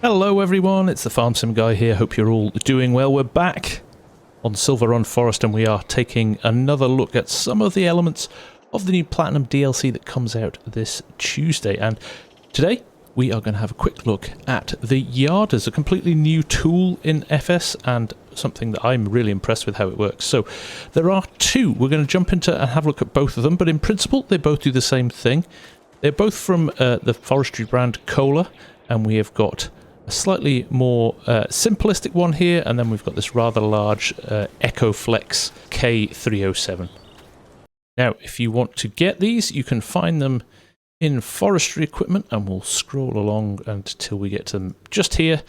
Hello everyone, it's the Farmsim guy here, hope you're all doing well. We're back on Silver Run Forest and we are taking another look at some of the elements of the new Platinum DLC that comes out this Tuesday. And today we are going to have a quick look at the Yarders, a completely new tool in FS and something that I'm really impressed with how it works. So there are two, we're going to jump into and have a look at both of them, but in principle they both do the same thing. They're both from the forestry brand Kohler, and we have got a slightly more simplistic one here, and then we've got this rather large EcoFlex K307. Now, if you want to get these, you can find them in forestry equipment, and we'll scroll along until we get to them just here.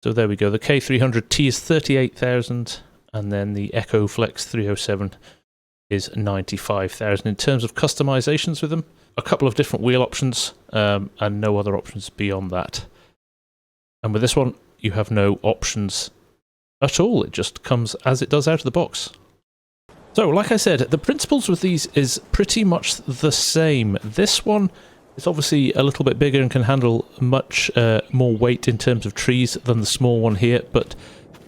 So there we go, the K300T is 38,000, and then the EcoFlex 307 is 95,000. In terms of customizations with them, a couple of different wheel options, and no other options beyond that. And with this one, you have no options at all. It just comes as it does out of the box. So, like I said, the principles with these is pretty much the same. This one is obviously a little bit bigger and can handle much more weight in terms of trees than the small one here, but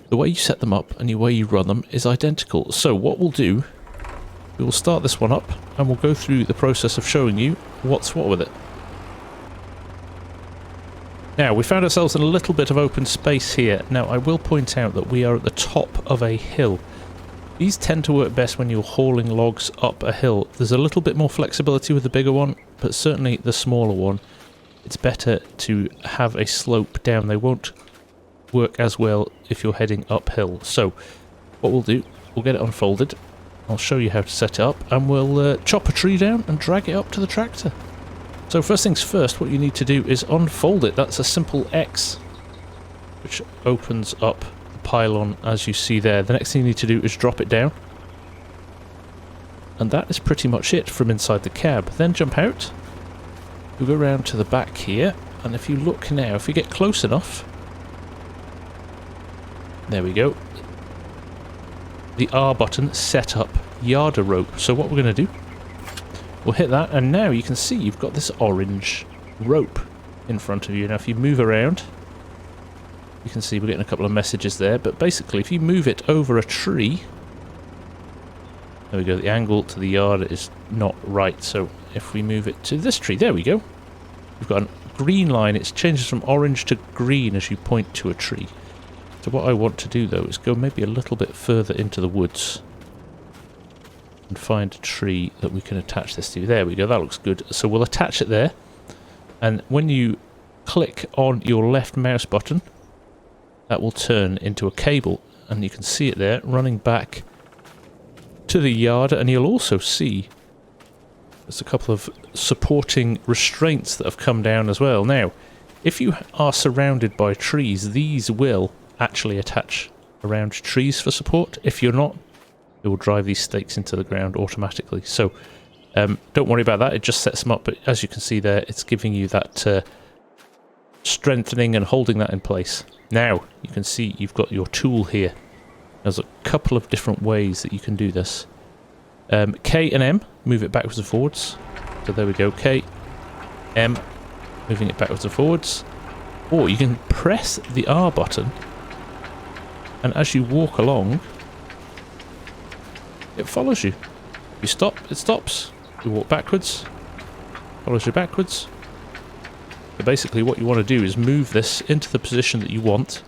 the way you set them up and the way you run them is identical. So what we'll do, we will start this one up and we'll go through the process of showing you what's what with it. Now, we found ourselves in a little bit of open space here. Now, I will point out that we are at the top of a hill. These tend to work best when you're hauling logs up a hill. There's a little bit more flexibility with the bigger one, but certainly the smaller one, it's better to have a slope down. They won't work as well if you're heading uphill. So, what we'll do, we'll get it unfolded. I'll show you how to set it up, and we'll chop a tree down and drag it up to the tractor. So first things first, what you need to do is unfold it. That's a simple X, which opens up the pylon as you see there. The next thing you need to do is drop it down. And that is pretty much it from inside the cab. Then jump out. We'll go around to the back here, and if you look now, if you get close enough, there we go. The R button set up yarder rope. So what we're going to do, we'll hit that, and now you can see you've got this orange rope in front of you. Now if you move around, you can see we're getting a couple of messages there, but basically if you move it over a tree, there we go, the angle to the yard is not right, so if we move it to this tree, there we go, we've got a green line. It changes from orange to green as you point to a tree. So what I want to do though is go maybe a little bit further into the woods and find a tree that we can attach this to. There we go, that looks good. So we'll attach it there, and when you click on your left mouse button, that will turn into a cable, and you can see it there running back to the yard, and you'll also see there's a couple of supporting restraints that have come down as well. Now, if you are surrounded by trees, these will actually attach around trees for support. If you're not, it will drive these stakes into the ground automatically. So don't worry about that, it just sets them up, but as you can see there, it's giving you that strengthening and holding that in place. Now you can see you've got your tool here. There's a couple of different ways that you can do this. K and M, move it backwards and forwards. So there we go, K, M, moving it backwards and forwards. Or you can press the R button, and as you walk along, it follows you. You stop, it stops. You walk backwards, follows you backwards. So basically what you want to do is move this into the position that you want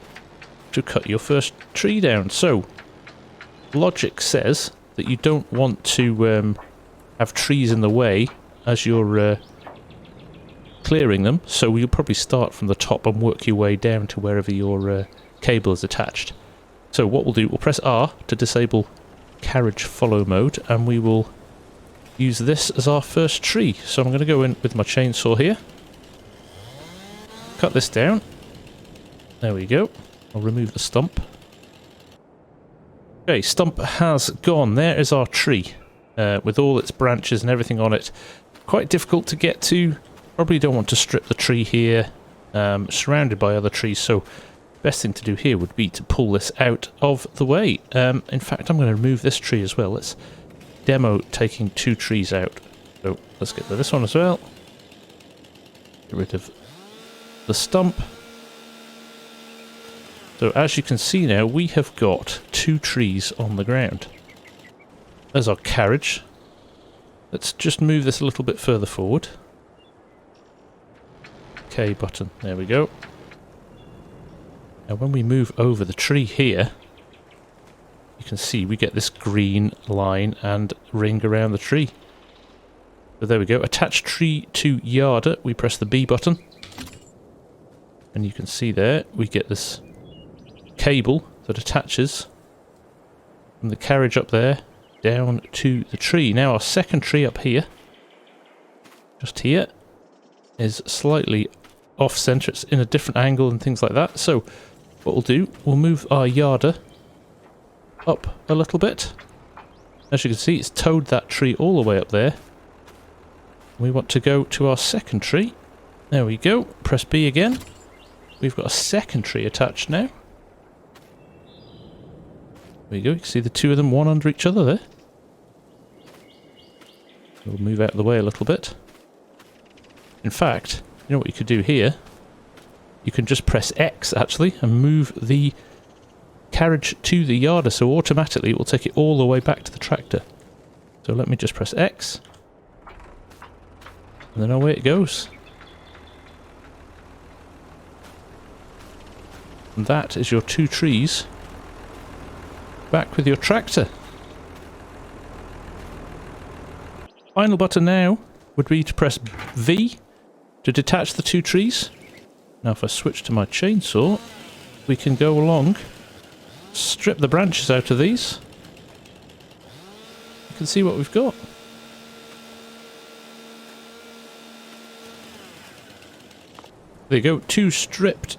to cut your first tree down. So logic says that you don't want to have trees in the way as you're clearing them, so you'll probably start from the top and work your way down to wherever your cable is attached. So what we'll do, we'll press R to disable carriage follow mode, and we will use this as our first tree. So I'm going to go in with my chainsaw here, cut this down, there we go. I'll remove the stump. Okay, stump has gone. There is our tree with all its branches and everything on it. Quite difficult to get to, probably don't want to strip the tree here, surrounded by other trees, so best thing to do here would be to pull this out of the way. In fact, I'm going to remove this tree as well. Let's demo taking two trees out. So let's get rid of this one as well. Get rid of the stump. So as you can see now, we have got 2 trees on the ground. There's our carriage. Let's just move this a little bit further forward. K button, there we go. Now when we move over the tree here, you can see we get this green line and ring around the tree. So there we go, attach tree to yarder, we press the B button. And you can see there, we get this cable that attaches from the carriage up there down to the tree. Now our second tree up here, just here, is slightly off centre. It's in a different angle and things like that. So what we'll do, we'll move our yarder up a little bit. As you can see, it's towed that tree all the way up there. We want to go to our second tree. There we go. Press B again. We've got a second tree attached now. There you go. You can see the 2 of them, one under each other there. We'll move out of the way a little bit. In fact, you know what you could do here? You can just press X actually and move the carriage to the yarder, so automatically it will take it all the way back to the tractor. So let me just press X. And then away it goes. And that is your 2 trees back with your tractor. Final button now would be to press V to detach the 2 trees. Now if I switch to my chainsaw, we can go along, strip the branches out of these. You can see what we've got. There you go, 2 stripped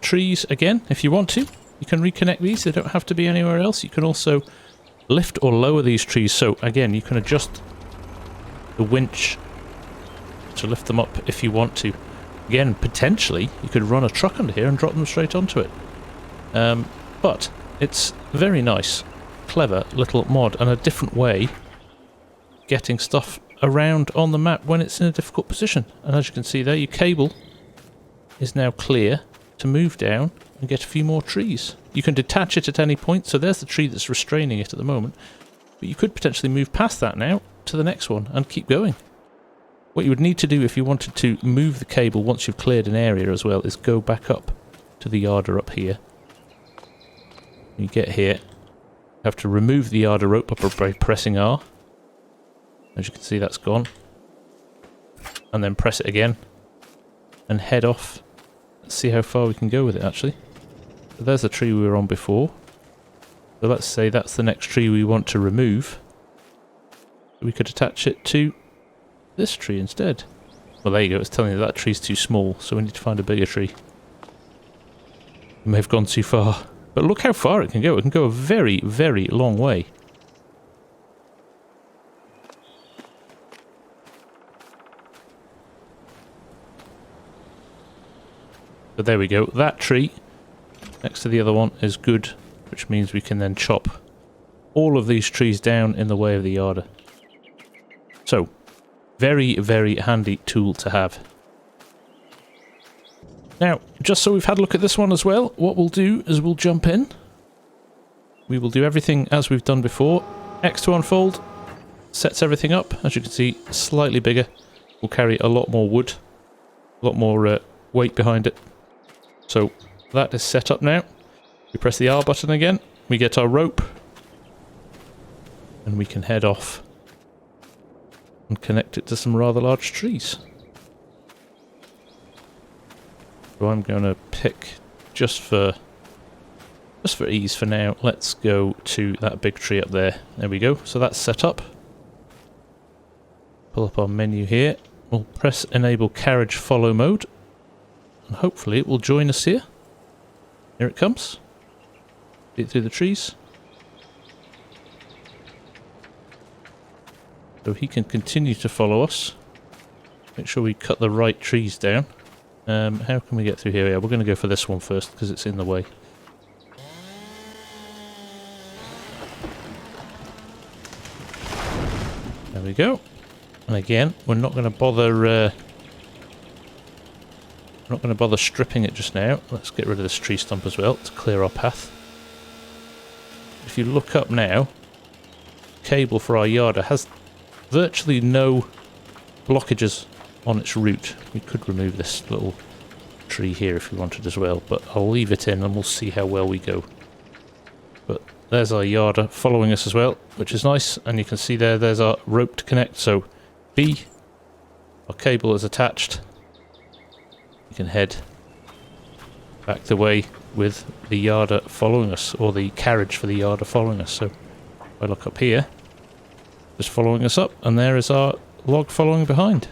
trees again. If you want to, you can reconnect these. They don't have to be anywhere else. You can also lift or lower these trees. So again, you can adjust the winch to lift them up if you want to. Again, potentially, you could run a truck under here and drop them straight onto it. But it's very nice, clever little mod and a different way getting stuff around on the map when it's in a difficult position. And as you can see there, your cable is now clear to move down and get a few more trees. You can detach it at any point, so there's the tree that's restraining it at the moment. But you could potentially move past that now to the next one and keep going. What you would need to do if you wanted to move the cable once you've cleared an area as well is go back up to the yarder up here. When you get here, you have to remove the yarder rope by pressing R. As you can see, that's gone. And then press it again and head off. Let's see how far we can go with it actually. So there's the tree we were on before. So let's say that's the next tree we want to remove. We could attach it to this tree instead. Well, there you go, it's telling you that tree's too small, so we need to find a bigger tree. We may have gone too far. But look how far it can go. It can go a very, very long way. So there we go. That tree next to the other one is good, which means we can then chop all of these trees down in the way of the yarder. So, very, very handy tool to have. Now, just so we've had a look at this one as well, what we'll do is we'll jump in. We will do everything as we've done before. X to unfold, sets everything up. As you can see, slightly bigger. Will carry a lot more wood, a lot more weight behind it. So that is set up now. We press the R button again, we get our rope, and we can head off and connect it to some rather large trees. So I'm going to pick, just for ease for now, let's go to that big tree up there. There we go. So that's set up. Pull up our menu here. We'll press enable carriage follow mode. And hopefully it will join us here. Here it comes. See it through the trees. So he can continue to follow us. Make sure we cut the right trees down. How can we get through here? Yeah, we're going to go for this one first because it's in the way. There we go. And again, we're not going to bother I'm not going to bother stripping it just now. Let's get rid of this tree stump as well to clear our path. If you look up now, cable for our yarder has virtually no blockages on its route. We could remove this little tree here if we wanted as well, but I'll leave it in and we'll see how well we go. But there's our yarder following us as well, which is nice, and you can see there's our rope to connect. So B, our cable is attached. You can head back the way with the yarder following us, or the carriage for the yarder following us. So if I look up here, just following us up, and there is our log following behind,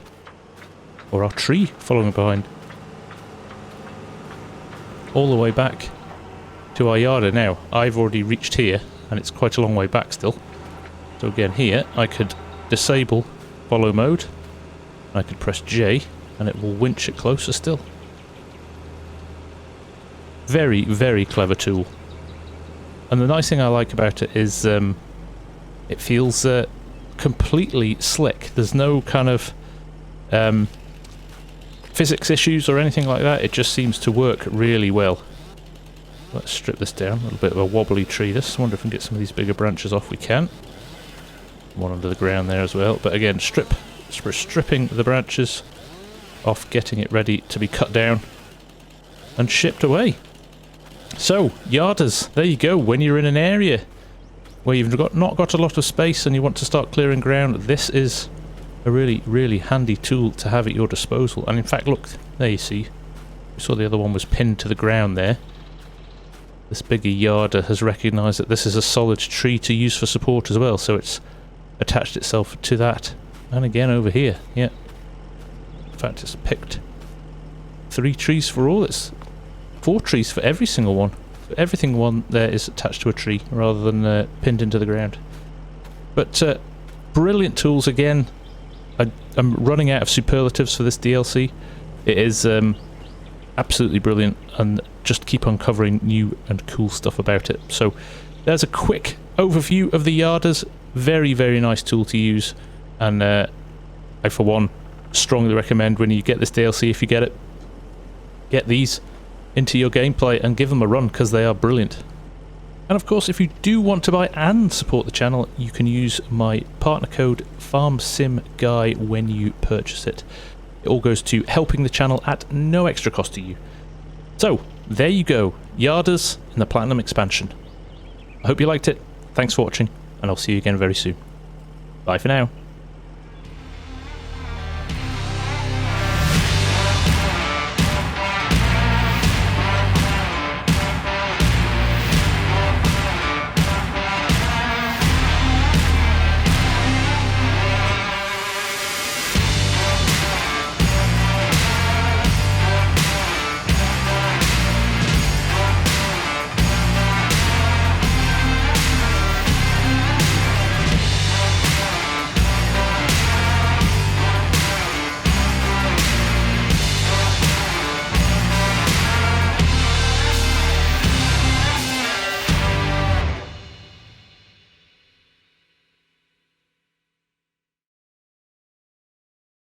or our tree following behind, all the way back to our yarder. Now I've already reached here and it's quite a long way back still, so again here I could disable follow mode, I could press J and it will winch it closer still. Very, very clever tool. And the nice thing I like about it is it feels completely slick. There's no kind of physics issues or anything like that. It just seems to work really well. Let's strip this down. A little bit of a wobbly tree this. I wonder if we can get some of these bigger branches off. We can. One under the ground there as well. But again, we're stripping the branches off, getting it ready to be cut down and shipped away. So, yarders, there you go. When you're in an area where you've not got a lot of space and you want to start clearing ground, this is a really, really handy tool to have at your disposal. And in fact, look, there you see. We saw the other one was pinned to the ground there. This bigger yarder has recognised that this is a solid tree to use for support as well, so it's attached itself to that. And again over here, yeah. In fact, it's picked 3 trees for all. It's 4 trees for every single one. Everything one there is attached to a tree rather than pinned into the ground. But brilliant tools again. I'm running out of superlatives for this DLC. It is absolutely brilliant, and just keep on covering new and cool stuff about it. So there's a quick overview of the yarders. Very, very nice tool to use, and I for one strongly recommend when you get this DLC, if you get it, get these into your gameplay and give them a run, because they are brilliant. And of course, if you do want to buy and support the channel, you can use my partner code FarmSimGuy when you purchase it. It all goes to helping the channel at no extra cost to you. So, there you go, yarders in the Platinum expansion. I hope you liked it, thanks for watching, and I'll see you again very soon. Bye for now.